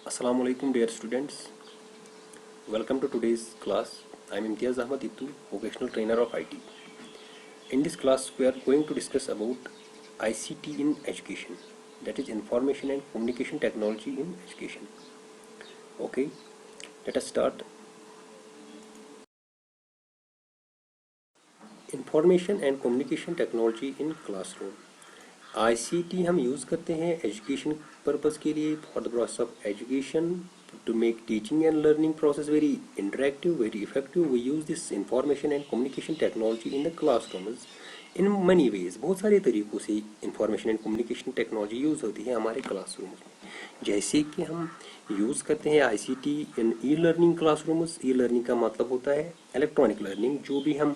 Assalamu alaikum dear students. Welcome to today's class. I am Imtiaz Ahmad Ittu, vocational trainer of IT. In this class we are going to discuss about ICT in education, that is information and communication technology in education. Okay, let us start. Information and communication technology in classroom. ICT हम use करते हैं education purpose के लिए for the process of education to make teaching and learning process very interactive, very effective. We use this information and communication technology in the classrooms in many ways. बहुत सारे तरीक़ों से information and communication technology use होती है हमारे classrooms में, जैसे कि हम यूज़ करते हैं ICT in e-learning classrooms. e-learning का मतलब होता है electronic learning, जो भी हम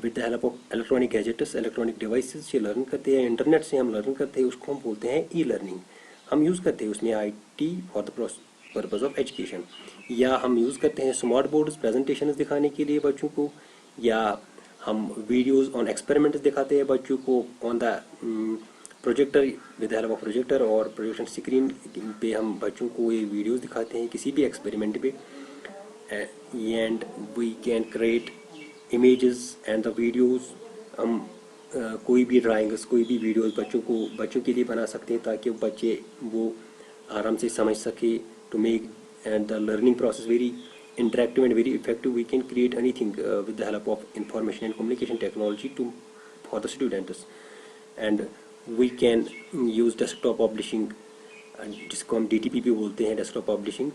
with the help of electronic gadgets, electronic devices से लर्न करते हैं, इंटरनेट से हम लर्न करते हैं, उसको हम बोलते हैं ई लर्निंग. हम यूज़ करते हैं उसमें IT for the purpose of education, या हम यूज़ करते हैं स्मार्ट बोर्ड्स प्रेजेंटेशन दिखाने के लिए बच्चों को, या हम वीडियोज़ ऑन एक्सपेरिमेंट्स दिखाते हैं बच्चों को on the projector, with the help of projector और प्रोजेक्शन स्क्रीन पे हम बच्चों को ये वीडियोज़ दिखाते हैं किसी भी एक्सपेरिमेंट पे. And we can create images and the videos. हम कोई भी ड्राइंग्स, कोई भी वीडियोस बच्चों के लिए बना सकते हैं ताकि बच्चे वो आराम से समझ सके. To make and the learning process very interactive and very effective, we can create anything with the help of information and communication technology for the students. And we can use desktop publishing, जिसको हम DTP बोलते हैं, desktop publishing.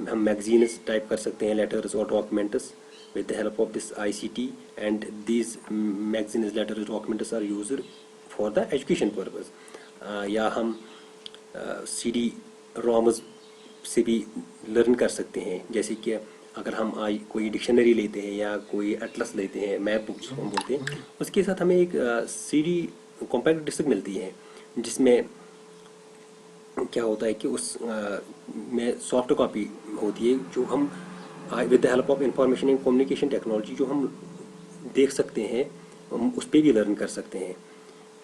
हम magazines type कर सकते हैं, letters और documents with the help of this ICT, and these magazines, letters, documents are used for the education purpose. या हम CD-ROMs से भी लर्न कर सकते हैं, जैसे कि अगर हम कोई डिक्शनरी लेते हैं या कोई एटलस लेते हैं, मैप बुक्स हम बोलते हैं, उसके साथ हमें एक CD कॉम्पैक्ट डिस्क मिलती है, जिसमें क्या होता है कि उस में सॉफ्ट कॉपी होती है जो हम with the help of information and communication technology जो हम देख सकते हैं, हम उस पर भी लर्न कर सकते हैं.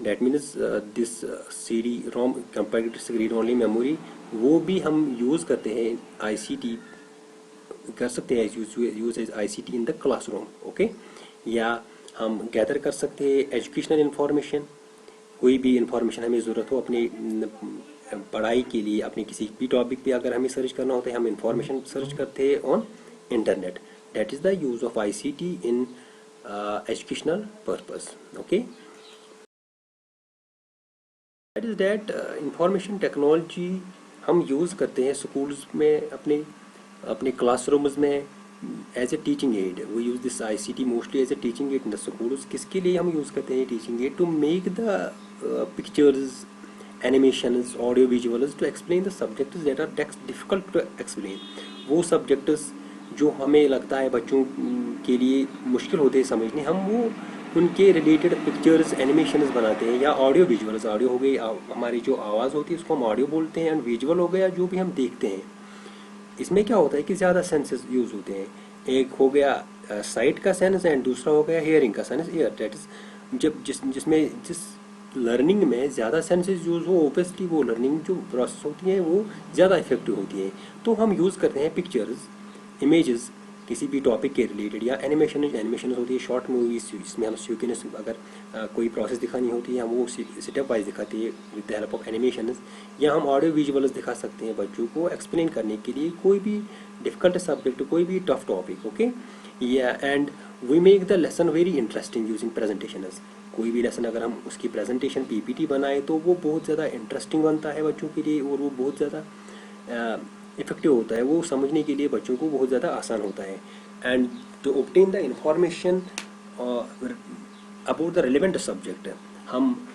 That means this CD-ROM compact read only memory, वो भी हम यूज़ करते हैं ICT कर सकते हैं, use as ICT in the classroom. Okay, या हम गैदर कर सकते हैं एजुकेशनल इंफॉर्मेशन. कोई भी इंफॉर्मेशन हमें ज़रूरत हो अपनी पढ़ाई के लिए, अपने किसी भी टॉपिक पे अगर हमें सर्च करना होता है, हम इंफॉर्मेशन सर्च करते हैं on internet. That is the use of ICT in educational purpose. Okay, that is that information technology हम यूज़ करते हैं स्कूल्स में, अपने क्लासरूम्स में as a teaching aid. We use this ICT mostly as a teaching aid in the schools. किसके लिए हम use करते हैं teaching aid? To make the pictures, animations, audio visuals to explain the subjects that are difficult to explain. वो subjects जो हमें लगता है बच्चों के लिए मुश्किल होते हैं समझने, हम वो उनके रिलेटेड पिक्चर्स, एनिमेशंस बनाते हैं, या ऑडियो विजुअल्स. ऑडियो हो गई हमारी जो आवाज़ होती है उसको हम ऑडियो बोलते हैं, एंड विजुअल हो गया जो भी हम देखते हैं. इसमें क्या होता है कि ज़्यादा सेंसेस यूज़ होते हैं. एक हो गया साइट का सेंस एंड दूसरा हो गया हेयरिंग का सेंस. ईयर, दैट इज जब जिस लर्निंग में ज़्यादा सेंसेस यूज़ हो, ओबियसली वो लर्निंग जो प्रोसेस होती है वो ज़्यादा इफेक्टिव होती है. तो हम यूज़ करते हैं पिक्चर्स, इमेजेस किसी भी टॉपिक के रिलेटेड, या एनिमेशन होती है, शॉर्ट मूवीज जिसमें हम सीक्वेंस अगर कोई प्रोसेस दिखानी होती है हम वो स्टेप वाइज दिखाते हैं with the help of animation, या हम ऑडियो विजुअल्स दिखा सकते हैं बच्चों को एक्सप्लेन करने के लिए कोई भी डिफिकल्ट सब्जेक्ट, कोई भी टफ टॉपिक. ओके, या and we make the lesson very interesting using presentations. कोई भी लेसन अगर हम उसकी प्रेजेंटेशन PPT बनाए तो वो बहुत ज़्यादा इंटरेस्टिंग बनता है बच्चों के लिए, और वो बहुत ज़्यादा इफेक्टिव होता है, वो समझने के लिए बच्चों को बहुत ज़्यादा आसान होता है. And to obtain the information about the relevant subject, हम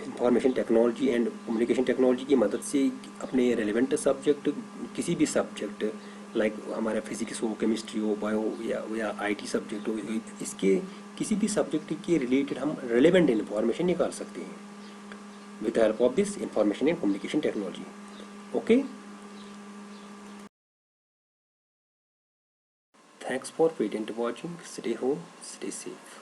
information technology and communication technology की मदद से अपने रिलेवेंट सब्जेक्ट, किसी भी सब्जेक्ट लाइक हमारा फिजिक्स हो, केमिस्ट्री हो, बायो या IT सब्जेक्ट हो, इसके किसी भी सब्जेक्ट के रिलेटेड हम रिलेवेंट इंफॉर्मेशन निकाल सकते हैं with the help of this information and communication technology. Okay, thanks for patient watching. Stay home, stay safe.